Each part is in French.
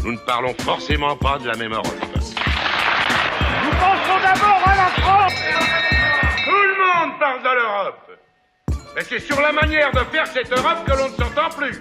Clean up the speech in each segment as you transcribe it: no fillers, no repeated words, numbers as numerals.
nous ne parlons forcément pas de la même Europe. Nous pensons d'abord à la France. Tout le monde parle de l'Europe. Mais c'est sur la manière de faire cette Europe que l'on ne s'entend plus.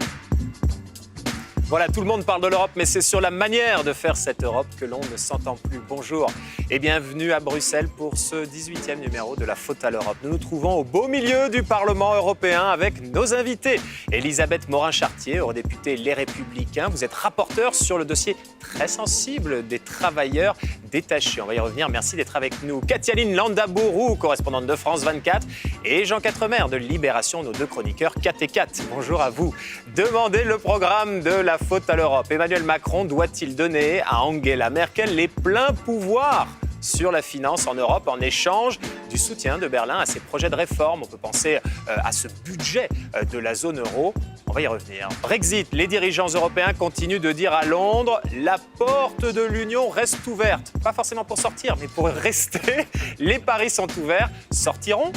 Voilà, tout le monde parle de l'Europe, mais c'est sur la manière de faire cette Europe que l'on ne s'entend plus. Bonjour et bienvenue à Bruxelles pour ce 18e numéro de La Faute à l'Europe. Nous nous trouvons au beau milieu du Parlement européen avec nos invités. Elisabeth Morin-Chartier, eurodéputée Les Républicains. Vous êtes rapporteure sur le dossier très sensible des travailleurs détachés. On va y revenir. Merci d'être avec nous. Katialine Landaburu, correspondante de France 24, et Jean Quatremer de Libération, nos deux chroniqueurs 4 et 4. Bonjour à vous. Demandez le programme de La Faute à l'Europe. Emmanuel Macron doit-il donner à Angela Merkel les pleins pouvoirs sur la finance en Europe en échange du soutien de Berlin à ses projets de réforme? On peut penser à ce budget de la zone euro. On va y revenir. Brexit, les dirigeants européens continuent de dire à Londres « La porte de l'Union reste ouverte ». Pas forcément pour sortir, mais pour rester. Les paris sont ouverts. Sortiront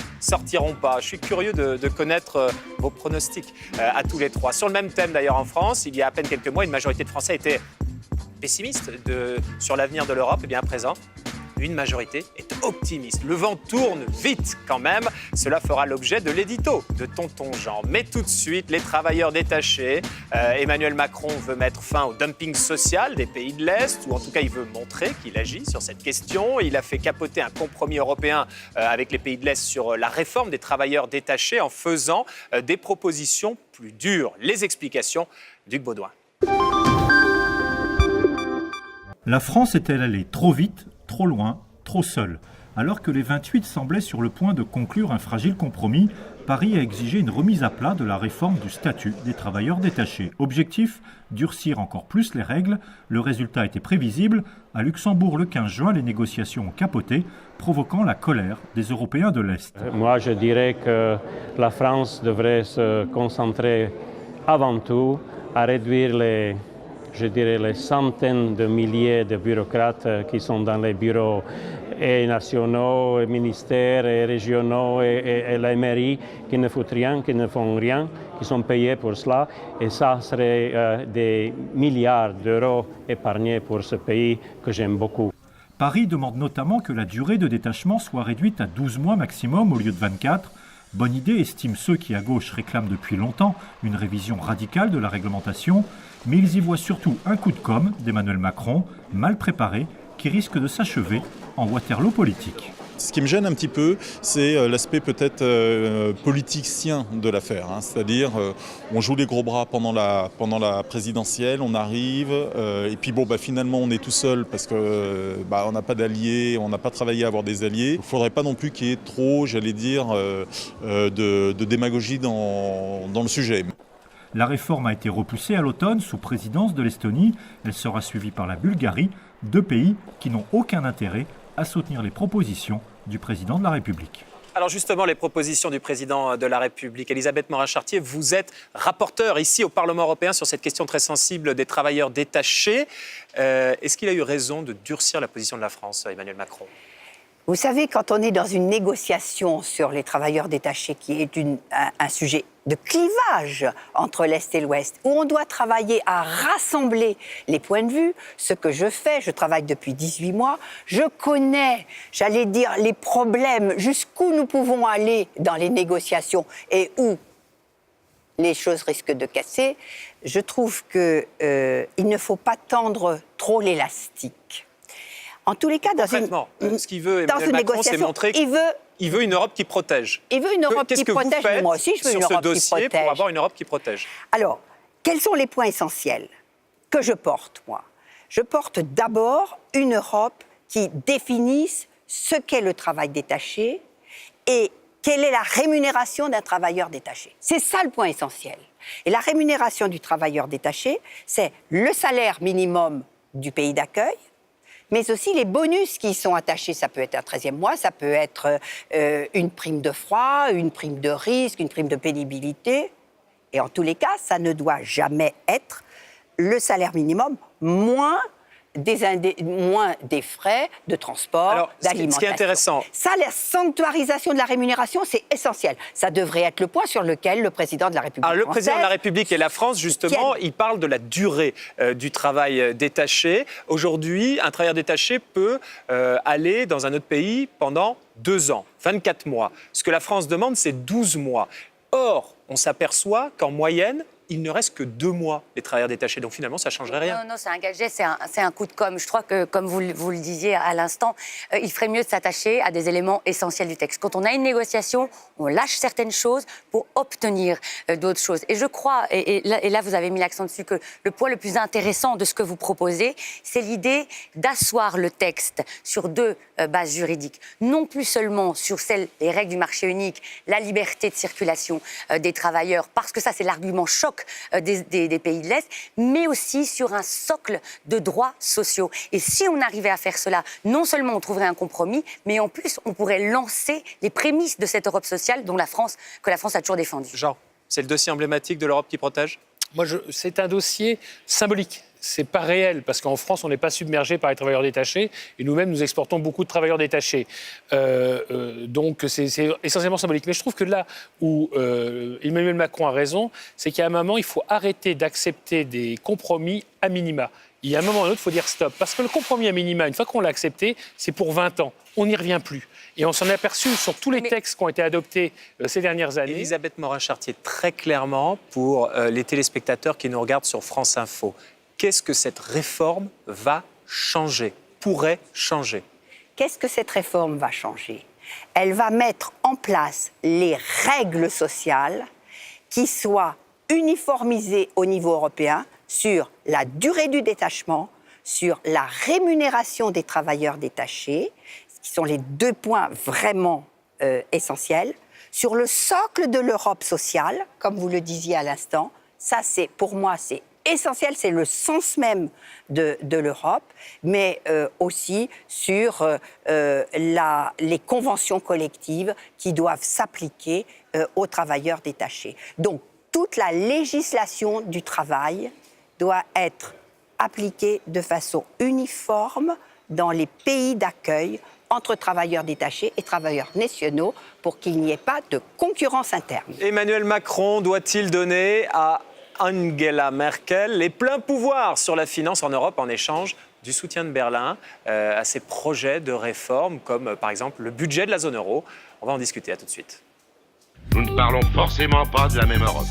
pas. Je suis curieux de connaître vos pronostics à tous les trois. Sur le même thème d'ailleurs en France, il y a à peine quelques mois, une majorité de Français était pessimiste sur l'avenir de l'Europe. Et bien à présent, une majorité est optimiste. Le vent tourne vite quand même. Cela fera l'objet de l'édito de Tonton Jean. Mais tout de suite, les travailleurs détachés. Emmanuel Macron veut mettre fin au dumping social des pays de l'Est, ou en tout cas, il veut montrer qu'il agit sur cette question. Il a fait capoter un compromis européen avec les pays de l'Est sur la réforme des travailleurs détachés en faisant des propositions plus dures. Les explications d'Hugues Baudouin. La France est-elle allée trop vite, trop loin, trop seule? Alors que les 28 semblaient sur le point de conclure un fragile compromis, Paris a exigé une remise à plat de la réforme du statut des travailleurs détachés. Objectif, durcir encore plus les règles. Le résultat était prévisible. À Luxembourg, le 15 juin, les négociations ont capoté, provoquant la colère des Européens de l'Est. Moi, je dirais que la France devrait se concentrer avant tout à réduire les centaines de milliers de bureaucrates qui sont dans les bureaux et nationaux, et ministères, et régionaux, et les mairies, qui ne font rien, qui sont payés pour cela. Et ça serait des milliards d'euros épargnés pour ce pays que j'aime beaucoup. Paris demande notamment que la durée de détachement soit réduite à 12 mois maximum au lieu de 24. Bonne idée, estiment ceux qui à gauche réclament depuis longtemps une révision radicale de la réglementation, mais ils y voient surtout un coup de com' d'Emmanuel Macron, mal préparé, qui risque de s'achever en Waterloo politique. Ce qui me gêne un petit peu, c'est l'aspect peut-être politicien de l'affaire. C'est-à-dire, on joue les gros bras pendant la présidentielle, on arrive, et puis finalement on est tout seul parce que on n'a pas d'alliés, on n'a pas travaillé à avoir des alliés. Il ne faudrait pas non plus qu'il y ait trop, de démagogie dans le sujet. La réforme a été repoussée à l'automne sous présidence de l'Estonie. Elle sera suivie par la Bulgarie, deux pays qui n'ont aucun intérêt à soutenir les propositions du président de la République. Alors justement, les propositions du président de la République, Elisabeth Morin-Chartier, vous êtes rapporteure ici au Parlement européen sur cette question très sensible des travailleurs détachés. Est-ce qu'il a eu raison de durcir la position de la France, Emmanuel Macron ? Vous savez, quand on est dans une négociation sur les travailleurs détachés, qui est un sujet de clivage entre l'Est et l'Ouest, où on doit travailler à rassembler les points de vue, ce que je fais, je travaille depuis 18 mois, je connais, les problèmes, jusqu'où nous pouvons aller dans les négociations et où les choses risquent de casser. Je trouve qu'il ne faut pas tendre trop l'élastique. En tous les cas, ce qu'il veut, Emmanuel Macron, c'est montrer qu'il veut une Europe qui protège. Il veut une Europe qui protège, mais moi aussi je veux une Europe qui protège. Sur ce dossier, pour avoir une Europe qui protège. Alors, quels sont les points essentiels que je porte, moi ? Je porte d'abord une Europe qui définisse ce qu'est le travail détaché et quelle est la rémunération d'un travailleur détaché. C'est ça le point essentiel. Et la rémunération du travailleur détaché, c'est le salaire minimum du pays d'accueil, mais aussi les bonus qui y sont attachés. Ça peut être un 13e mois, ça peut être une prime de froid, une prime de risque, une prime de pénibilité. Et en tous les cas, ça ne doit jamais être le salaire minimum moins moins des frais de transport, Alors, d'alimentation. ce qui est intéressant... Ça, la sanctuarisation de la rémunération, c'est essentiel. Ça devrait être le point sur lequel le président de la République Alors, le française... président de la République et la France, justement, il parle de la durée du travail détaché. Aujourd'hui, un travailleur détaché peut aller dans un autre pays pendant 2 ans, 24 mois. Ce que la France demande, c'est 12 mois. Or, on s'aperçoit qu'en moyenne, il ne reste que 2 mois les travailleurs détachés. Donc finalement, ça ne changerait rien. Non, c'est un gadget, c'est un coup de com'. Je crois que, comme vous le disiez à l'instant, il ferait mieux de s'attacher à des éléments essentiels du texte. Quand on a une négociation, on lâche certaines choses pour obtenir d'autres choses. Et je crois, et là vous avez mis l'accent dessus, que le point le plus intéressant de ce que vous proposez, c'est l'idée d'asseoir le texte sur 2 bases juridiques. Non plus seulement sur les règles du marché unique, la liberté de circulation des travailleurs, parce que ça c'est l'argument choc des pays de l'Est, mais aussi sur un socle de droits sociaux. Et si on arrivait à faire cela, non seulement on trouverait un compromis, mais en plus on pourrait lancer les prémices de cette Europe sociale que la France a toujours défendue. Jean, c'est le dossier emblématique de l'Europe qui protège ? C'est un dossier symbolique. C'est pas réel, parce qu'en France, on n'est pas submergé par les travailleurs détachés, et nous-mêmes, nous exportons beaucoup de travailleurs détachés. Donc, c'est essentiellement symbolique. Mais je trouve que là où Emmanuel Macron a raison, c'est qu'à un moment, il faut arrêter d'accepter des compromis à minima. Il y a un moment ou un autre, il faut dire stop. Parce que le compromis à minima, une fois qu'on l'a accepté, c'est pour 20 ans. On n'y revient plus. Et on s'en est aperçu sur tous les textes qui ont été adoptés ces dernières années. Elisabeth Morin-Chartier, très clairement, pour les téléspectateurs qui nous regardent sur France Info, qu'est-ce que cette réforme va changer, pourrait changer ? Qu'est-ce que cette réforme va changer ? Elle va mettre en place les règles sociales qui soient uniformisées au niveau européen sur la durée du détachement, sur la rémunération des travailleurs détachés, qui sont les 2 points vraiment essentiels, sur le socle de l'Europe sociale, comme vous le disiez à l'instant. Ça, pour moi, c'est essentiel, c'est le sens même de l'Europe, mais aussi sur les conventions collectives qui doivent s'appliquer aux travailleurs détachés. Donc, toute la législation du travail doit être appliquée de façon uniforme dans les pays d'accueil entre travailleurs détachés et travailleurs nationaux pour qu'il n'y ait pas de concurrence interne. Emmanuel Macron doit-il donner à Angela Merkel les pleins pouvoirs sur la finance en Europe en échange du soutien de Berlin à ses projets de réforme, comme par exemple le budget de la zone euro ? On va en discuter, à tout de suite. Nous ne parlons forcément pas de la même Europe.